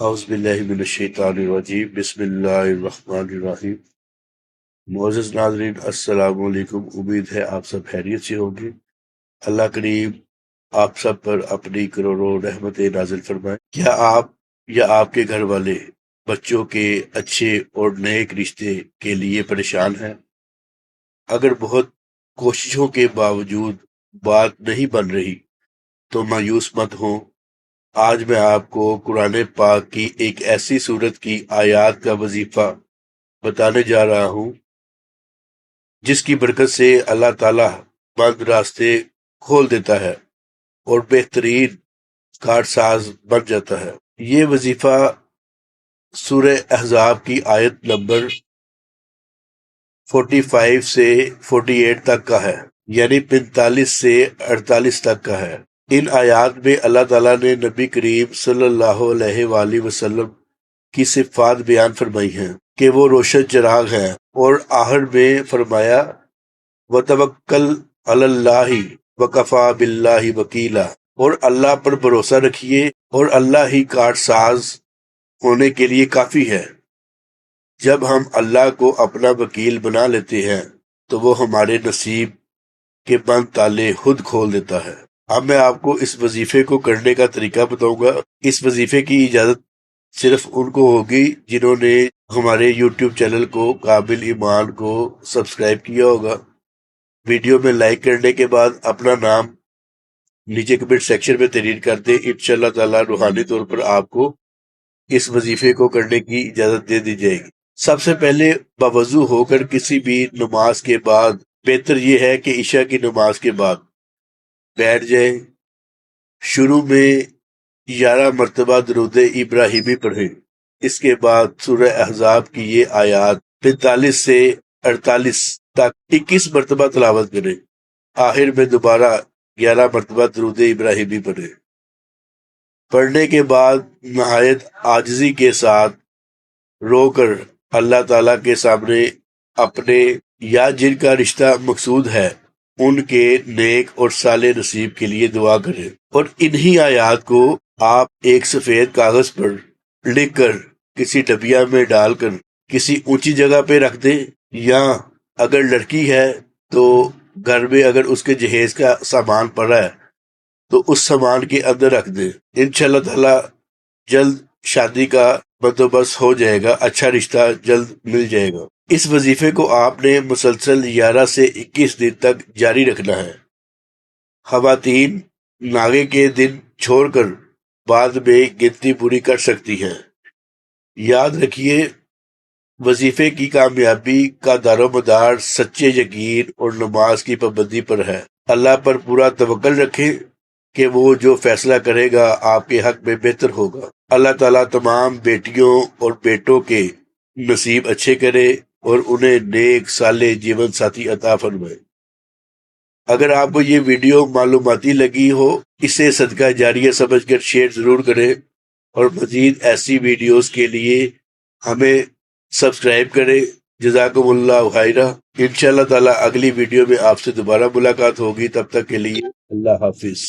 اعوذ باللہ من الشیطان الرجیم بسم اللہ الرحمن الرحیم۔ معزز ناظرین السلام علیکم، امید ہے آپ سب خیریت سے ہوں گے۔ اللہ کریم آپ سب پر اپنی کروڑوں رحمتیں نازل فرمائے۔ کیا آپ یا آپ کے گھر والے بچوں کے اچھے اور نیک رشتے کے لیے پریشان ہیں؟ اگر بہت کوششوں کے باوجود بات نہیں بن رہی تو مایوس مت ہوں۔ آج میں آپ کو قرآن پاک کی ایک ایسی صورت کی آیات کا وظیفہ بتانے جا رہا ہوں جس کی برکت سے اللہ تعالیٰ بند راستے کھول دیتا ہے اور بہترین کارساز بن جاتا ہے۔ یہ وظیفہ سورہ احزاب کی آیت نمبر 45 سے 48 تک کا ہے، یعنی 45 سے 48 تک کا ہے۔ ان آیات میں اللہ تعالیٰ نے نبی کریم صلی اللہ علیہ وآلہ وسلم کی صفات بیان فرمائی ہیں کہ وہ روشن چراغ ہیں، اور آخر میں فرمایا وَتَوَکَّلْ عَلَى اللَّهِ وَكَفَى بِاللَّهِ وَکِیلًا، اور اللہ پر بھروسہ رکھیے اور اللہ ہی کارساز ہونے کے لیے کافی ہے۔ جب ہم اللہ کو اپنا وکیل بنا لیتے ہیں تو وہ ہمارے نصیب کے بند تالے خود کھول دیتا ہے۔ اب میں آپ کو اس وظیفے کو کرنے کا طریقہ بتاؤں گا۔ اس وظیفے کی اجازت صرف ان کو ہوگی جنہوں نے ہمارے یوٹیوب چینل کو قابل ایمان کو سبسکرائب کیا ہوگا۔ ویڈیو میں لائک کرنے کے بعد اپنا نام نیچے کمنٹ سیکشن میں تحریر کر دیں۔ انشاءاللہ تعالیٰ روحانی طور پر آپ کو اس وظیفے کو کرنے کی اجازت دے دی جائے گی۔ سب سے پہلے باوضو ہو کر کسی بھی نماز کے بعد، بہتر یہ ہے کہ عشاء کی نماز کے بعد بیٹھ جائیں۔ شروع میں 11 مرتبہ درود ابراہیمی پڑھیں۔ اس کے بعد سورہ احزاب کی یہ آیات 45 سے 48 تک 21 مرتبہ تلاوت کریں۔ آخر میں دوبارہ 11 مرتبہ درود ابراہیمی پڑھیں۔ پڑھنے کے بعد نہایت عاجزی کے ساتھ رو کر اللہ تعالیٰ کے سامنے اپنے یا جن کا رشتہ مقصود ہے ان کے نیک اور صالح نصیب کے لیے دعا کریں، اور انہی آیات کو آپ ایک سفید کاغذ پر لکھ کر کسی ڈبیا میں ڈال کر کسی اونچی جگہ پہ رکھ دیں، یا اگر لڑکی ہے تو گھر میں اگر اس کے جہیز کا سامان پڑا ہے تو اس سامان کے اندر رکھ دیں۔ انشاءاللہ تعالی جلد شادی کا بندوبست ہو جائے گا، اچھا رشتہ جلد مل جائے گا۔ اس وظیفے کو آپ نے مسلسل 11 سے 21 دن تک جاری رکھنا ہے۔ خواتین ناگے کے دن چھوڑ کر بعد میں گنتی پوری کر سکتی ہیں۔ یاد رکھیے، وظیفے کی کامیابی کا دار و مدار سچے یقین اور نماز کی پابندی پر ہے۔ اللہ پر پورا توکل رکھیں کہ وہ جو فیصلہ کرے گا آپ کے حق میں بہتر ہوگا۔ اللہ تعالیٰ تمام بیٹیوں اور بیٹوں کے نصیب اچھے کرے اور انہیں نیک صالح جیون ساتھی عطا فرمائے۔ اگر آپ کو یہ ویڈیو معلوماتی لگی ہو، اسے صدقہ جاریہ سمجھ کر شیئر ضرور کریں، اور مزید ایسی ویڈیوز کے لیے ہمیں سبسکرائب کریں۔ جزاکم اللہ خیرہ۔ انشاءاللہ تعالیٰ اگلی ویڈیو میں آپ سے دوبارہ ملاقات ہوگی، تب تک کے لیے اللہ حافظ۔